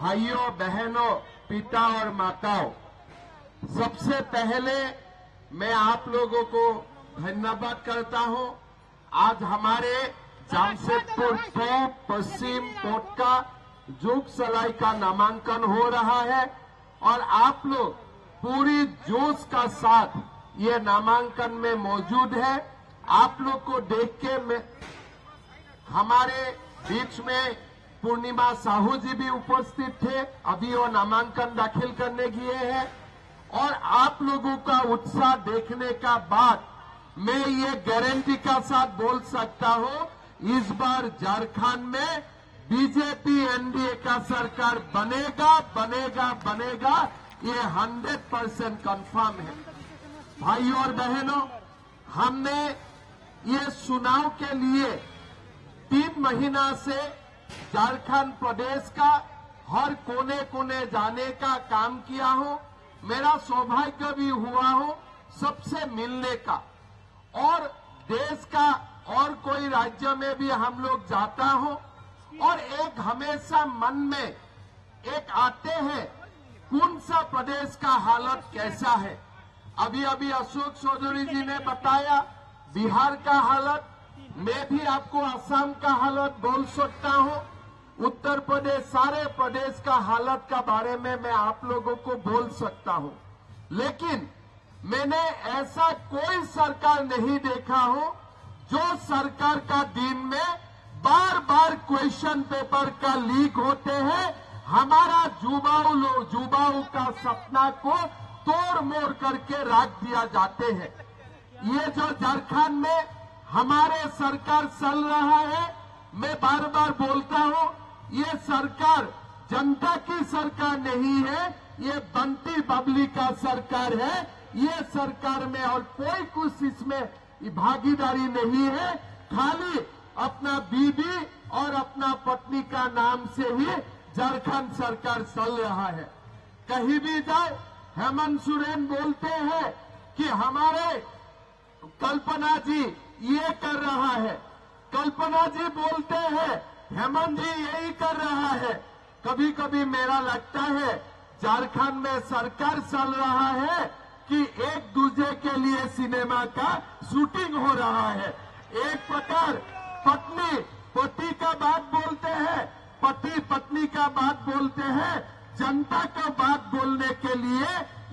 भाइयों बहनों, पिता और माताओं, सबसे पहले मैं आप लोगों को धन्यवाद करता हूं। आज हमारे जमशेदपुर 2 पश्चिम कोर्ट का जोग सलाई का नामांकन हो रहा है और आप लोग पूरी जोश का साथ ये नामांकन में मौजूद है। आप लोग को देख के हमारे बीच में पूर्णिमा साहू जी भी उपस्थित थे, अभी वो नामांकन दाखिल करने गए हैं और आप लोगों का उत्साह देखने का बाद मैं ये गारंटी का साथ बोल सकता हूं, इस बार झारखंड में बीजेपी एनडीए का सरकार बनेगा बनेगा बनेगा, ये 100% कंफर्म है। भाइयों और बहनों, हमने ये चुनाव के लिए 3 महीना से झारखंड प्रदेश का हर कोने कोने जाने का काम किया हूं। मेरा सौभाग्य भी हुआ हो सबसे मिलने का, और देश का और कोई राज्य में भी हम लोग जाता हो और एक हमेशा मन में एक आते हैं कौन सा प्रदेश का हालत कैसा है। अभी अभी अशोक चौधरी जी ने बताया बिहार का हालत, मैं भी आपको असम का हालत बोल सकता हूं, उत्तर प्रदेश, सारे प्रदेश का हालत का बारे में मैं आप लोगों को बोल सकता हूं। लेकिन मैंने ऐसा कोई सरकार नहीं देखा हो जो सरकार का दिन में बार बार क्वेश्चन पेपर का लीक होते हैं, हमारा जुबाऊ का सपना को तोड़ मोड़ करके रख दिया जाते हैं। ये जो झारखंड में हमारे सरकार चल रहा है, मैं बार बार बोलता हूं, ये सरकार जनता की सरकार नहीं है, ये बंटी बबली का सरकार है। ये सरकार में और कोई कुछ इसमें भागीदारी नहीं है, खाली अपना बीबी और अपना पत्नी का नाम से ही झारखंड सरकार चल रहा है। कहीं भी जाए हेमंत सोरेन बोलते हैं कि हमारे कल्पना जी ये कर रहा है, कल्पना जी बोलते हैं हेमंत जी यही कर रहा है। कभी कभी मेरा लगता है झारखंड में सरकार चल रहा है कि एक दूसरे के लिए सिनेमा का शूटिंग हो रहा है। एक प्रकार पत्नी पति का बात बोलते हैं, पति पत्नी का बात बोलते हैं, जनता का बात बोलने के लिए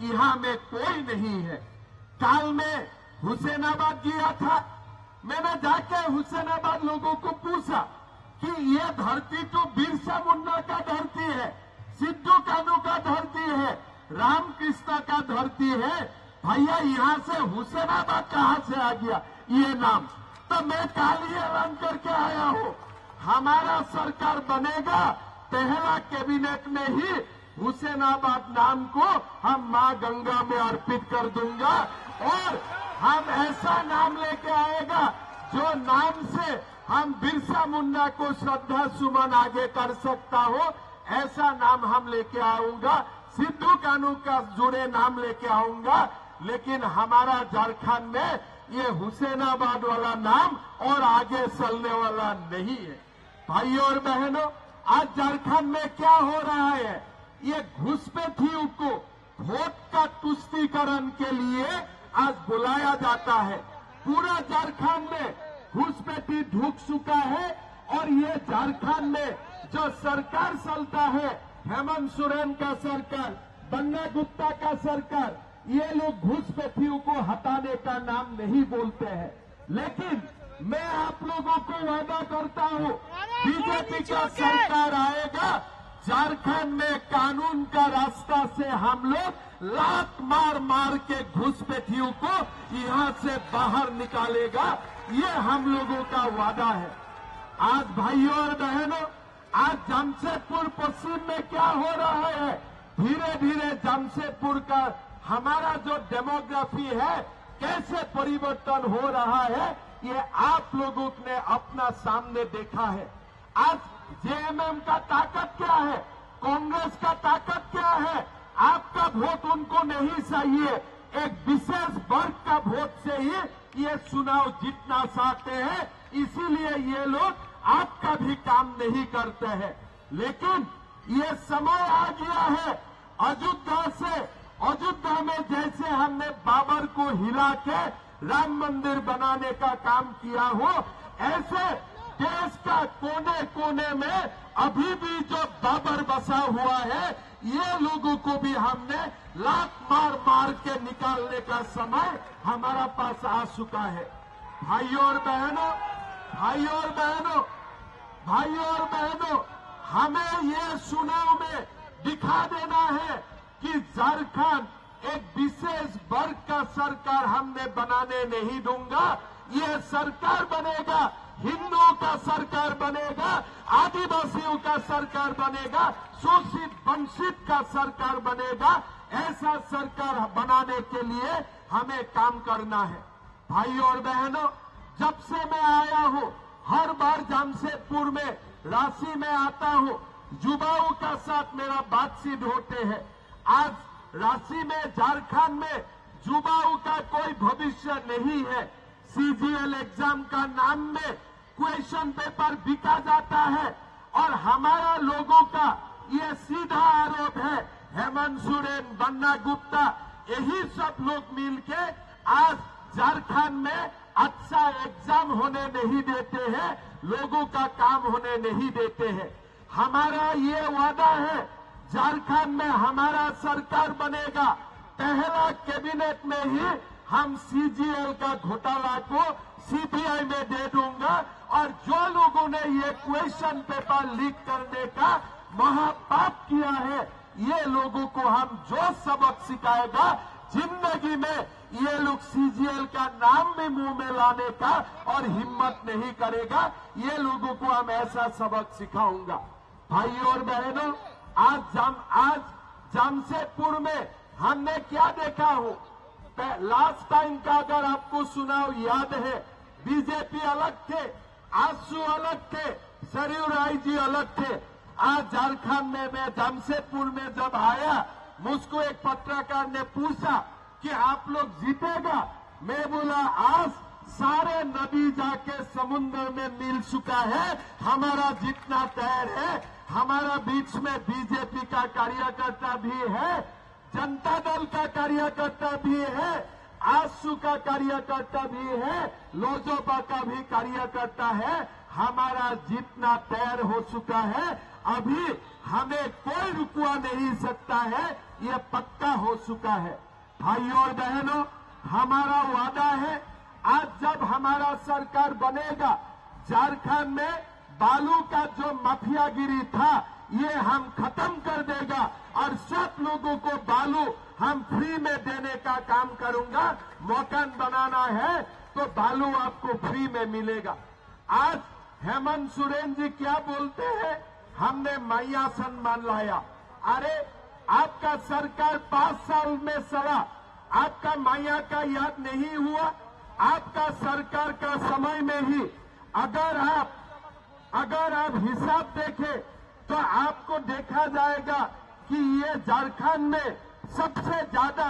यहाँ में कोई नहीं है। काल में हुसैनाबाद गया था, मैंने जाके हुसैनाबाद लोगों को पूछा कि ये धरती तो बिरसा मुंडा का धरती है, सिद्धू कानू का धरती है, रामकृष्ण का धरती है, भैया यहाँ से हुसैनाबाद कहाँ से आ गया ये नाम। तो मैं काल ही ऐलान करके आया हूँ, हमारा सरकार बनेगा, पहला कैबिनेट में ही हुसैनाबाद नाम को हम मां गंगा में अर्पित कर दूंगा और हम ऐसा नाम लेके आएगा जो नाम से हम बिरसा मुंडा को श्रद्धा सुमन आगे कर सकता हो, ऐसा नाम हम लेके आऊंगा। सिद्धू कानू का जुड़े नाम लेके आऊंगा, लेकिन हमारा झारखंड में ये हुसैनाबाद वाला नाम और आगे चलने वाला नहीं है। भाइयों और बहनों, आज झारखंड में क्या हो रहा है, ये घुसपैठियों को वोट का तुष्टीकरण के लिए आज बुलाया जाता है। पूरा झारखंड में घुसपैठी ढुक चुका है और ये झारखंड में जो सरकार चलता है, हेमंत सोरेन का सरकार, बन्ना गुप्ता का सरकार, ये लोग घुसपैठियों को हटाने का नाम नहीं बोलते हैं। लेकिन मैं आप लोगों को वादा करता हूं, बीजेपी का सरकार आएगा, झारखंड में कानून का रास्ता से हम लोग लात मार मार के घुसपैठियों को यहां से बाहर निकालेगा, ये हम लोगों का वादा है। आज भाइयों और बहनों, आज जमशेदपुर पश्चिम में क्या हो रहा है, धीरे धीरे जमशेदपुर का हमारा जो डेमोग्राफी है कैसे परिवर्तन हो रहा है, ये आप लोगों ने अपना सामने देखा है। आज जेएमएम का ताकत क्या है, कांग्रेस का ताकत क्या है, आपका वोट उनको नहीं चाहिए, एक विशेष वर्ग का वोट से ही ये चुनाव जीतना चाहते हैं, इसीलिए ये लोग आपका भी काम नहीं करते हैं। लेकिन ये समय आ गया है अयोध्या में जैसे हमने बाबर को हिला के राम मंदिर बनाने का काम किया हो, ऐसे देश का कोने कोने में अभी भी जो बाबर बसा हुआ है, ये लोगों को भी हमने लात मार मार के निकालने का समय हमारा पास आ चुका है। भाइयों और बहनों, हमें ये चुनाव में दिखा देना है कि झारखंड एक विशेष वर्ग का सरकार हमने बनाने नहीं दूंगा। ये सरकार बनेगा, हिंदुओं का सरकार बनेगा, आदिवासियों का सरकार बनेगा, शोषित वंचित का सरकार बनेगा। ऐसा सरकार बनाने के लिए हमें काम करना है। भाइयों और बहनों, जब से मैं आया हूं, हर बार जमशेदपुर में रांची में आता हूं, युवाओं का साथ मेरा बातचीत होते हैं। आज रांची में, झारखंड में युवाओं का कोई भविष्य नहीं है। सीजीएल एग्जाम का नाम में क्वेश्चन पेपर बिका जाता है और हमारा लोगों का ये सीधा आरोप है। हेमंत सोरेन, बन्ना गुप्ता, यही सब लोग मिलके आज झारखंड में अच्छा एग्जाम होने नहीं देते हैं, लोगों का काम होने नहीं देते हैं। हमारा ये वादा है, झारखंड में हमारा सरकार बनेगा, पहला कैबिनेट में ही हम सीजीएल का घोटाला को सीबीआई में दे दूंगा और जो लोगों ने ये क्वेश्चन पेपर लीक करने का महापाप किया है, ये लोगों को हम जो सबक सिखाएगा, जिंदगी में ये लोग सीजीएल का नाम भी मुंह में लाने का और हिम्मत नहीं करेगा। ये लोगों को हम ऐसा सबक सिखाऊंगा। भाइयों और बहनों, आज जमशेदपुर में हमने क्या देखा हो, लास्ट टाइम का अगर आपको चुनाव याद है, बीजेपी अलग थे, आसू अलग थे, सरयू राय जी अलग थे। आज झारखंड में मैं जमशेदपुर में जब आया, मुझको एक पत्रकार ने पूछा कि आप लोग जीतेगा। मैं बोला, आज सारे नदी जाके समुद्र में मिल चुका है, हमारा जीतना तैयार है। हमारा बीच में बीजेपी का कार्यकर्ता भी है, जनता दल का कार्यकर्ता भी है, आसू का कार्यकर्ता भी है, लोजपा का भी कार्यकर्ता है। हमारा जीतना तैयार हो चुका है, अभी हमें कोई रुकवा नहीं सकता है, ये पक्का हो चुका है। भाइयों और बहनों, हमारा वादा है, आज जब हमारा सरकार बनेगा, झारखंड में बालू का जो माफियागिरी था, ये हम खत्म कर देगा और सब लोगों को बालू हम फ्री में देने का काम करूंगा। मकान बनाना है तो बालू आपको फ्री में मिलेगा। आज हेमंत सोरेन जी क्या बोलते हैं, हमने मैया सम्मान लाया। अरे आपका सरकार 5 साल में चला, आपका मैया का याद नहीं हुआ? आपका सरकार का समय में ही अगर आप हिसाब देखें तो आपको देखा जाएगा कि ये झारखंड में सबसे ज्यादा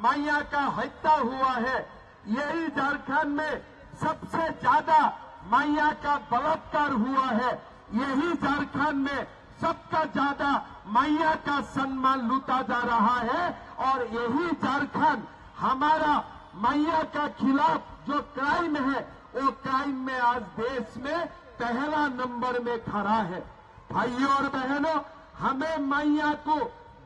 मैया का हत्या हुआ है। यही झारखंड में सबसे ज्यादा मैया का बलात्कार हुआ है। यही झारखंड में सबका ज्यादा मैया का सम्मान लूटा जा रहा है और यही झारखंड हमारा मैया का खिलाफ जो क्राइम है, वो क्राइम में आज देश में पहला नंबर में खड़ा है। भाइयों और बहनों, हमें मैया को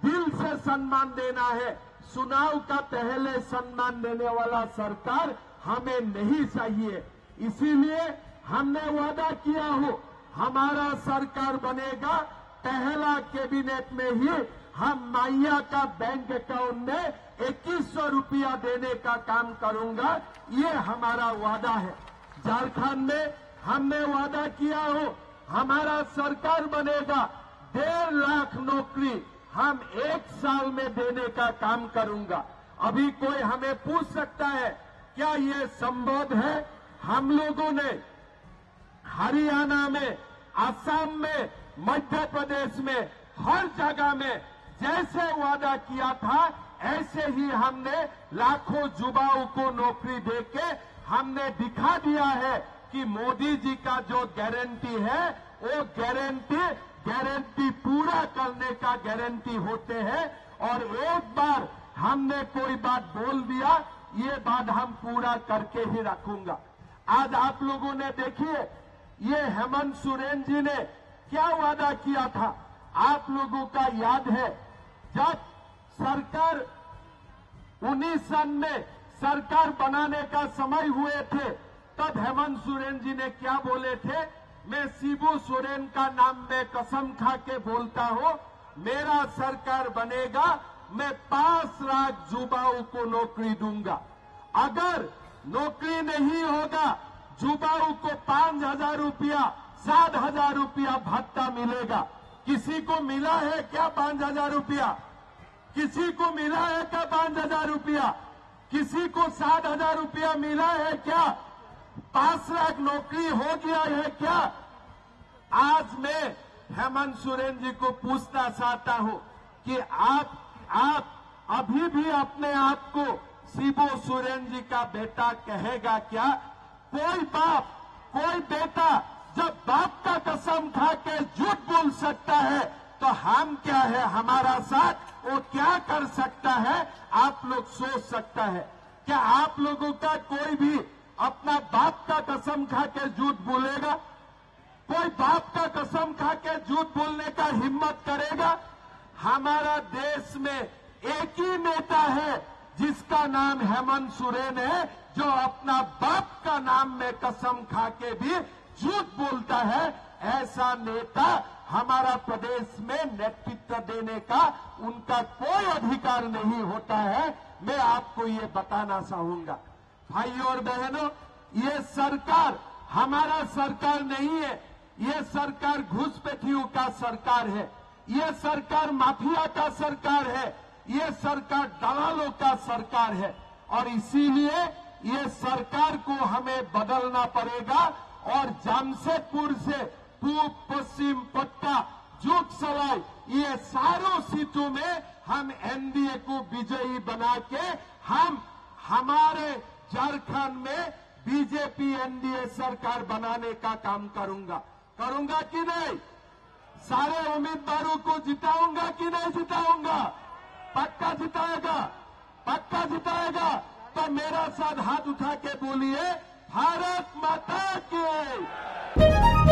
दिल से सम्मान देना है। चुनाव का पहले सम्मान देने वाला सरकार हमें नहीं चाहिए। इसीलिए हमने वादा किया हो, हमारा सरकार बनेगा, पहला कैबिनेट में ही हम मैया का बैंक अकाउंट में 2100 रुपया देने का काम करूंगा। ये हमारा वादा है। झारखंड में हमने वादा किया हो, हमारा सरकार बनेगा, 1.5 लाख नौकरी हम 1 साल में देने का काम करूंगा। अभी कोई हमें पूछ सकता है क्या ये संभव है? हम लोगों ने हरियाणा में, असम में, मध्य प्रदेश में, हर जगह में जैसे वादा किया था, ऐसे ही हमने लाखों युवाओं को नौकरी देके हमने दिखा दिया है कि मोदी जी का जो गारंटी है, वो गारंटी गारंटी पूरा करने का गारंटी होते हैं। और एक बार हमने कोई बात बोल दिया, ये बात हम पूरा करके ही रखूंगा। आज आप लोगों ने देखिए, ये हेमंत सोरेन जी ने क्या वादा किया था, आप लोगों का याद है। जब सरकार 19 सन में सरकार बनाने का समय हुए थे, तब हेमंत सोरेन जी ने क्या बोले थे, मैं शिबू सोरेन का नाम में कसम खा के बोलता हूं, मेरा सरकार बनेगा, मैं 5 लाख युवाओं को नौकरी दूंगा। अगर नौकरी नहीं होगा, युवाओं को 5,000 रुपया 7,000 रुपया भत्ता मिलेगा। किसी को मिला है क्या 5,000 रुपया? किसी को मिला है क्या 5,000 रुपया? किसी को 7,000 रुपया मिला है क्या? 5 लाख नौकरी हो गया है क्या? आज मैं हेमंत सोरेन जी को पूछना चाहता हूं कि आप अभी भी अपने आप को शिबू सोरेन जी का बेटा कहेगा क्या? कोई बाप, कोई बेटा जब बाप का कसम खा के झूठ बोल सकता है, तो हम क्या है, हमारा साथ वो क्या कर सकता है, आप लोग सोच सकता है। क्या आप लोगों का कोई भी अपना बाप का कसम खा के झूठ बोलेगा? कोई बाप का कसम खा के झूठ बोलने का हिम्मत करेगा? हमारा देश में एक ही नेता है जिसका नाम हेमंत सोरेन है, जो अपना बाप का नाम में कसम खा के भी झूठ बोलता है। ऐसा नेता हमारा प्रदेश में नेतृत्व देने का उनका कोई अधिकार नहीं होता है। मैं आपको ये बताना चाहूंगा, भाइयों और बहनों, ये सरकार हमारा सरकार नहीं है, ये सरकार घुसपैठियों का सरकार है, ये सरकार माफिया का सरकार है, ये सरकार दलालों का सरकार है। और इसीलिए ये सरकार को हमें बदलना पड़ेगा और जमशेदपुर से पूर्व पश्चिम पट्टा जूट सलाई, ये सारों सीटों में हम एनडीए को विजयी बना के हम हमारे झारखंड में बीजेपी एनडीए सरकार बनाने का काम करूंगा कि नहीं? सारे उम्मीदवारों को जिताऊंगा कि नहीं जिताऊंगा? पक्का जिताएगा, पक्का जिताएगा। तो मेरा साथ हाथ उठा के बोलिए, भारत माता की।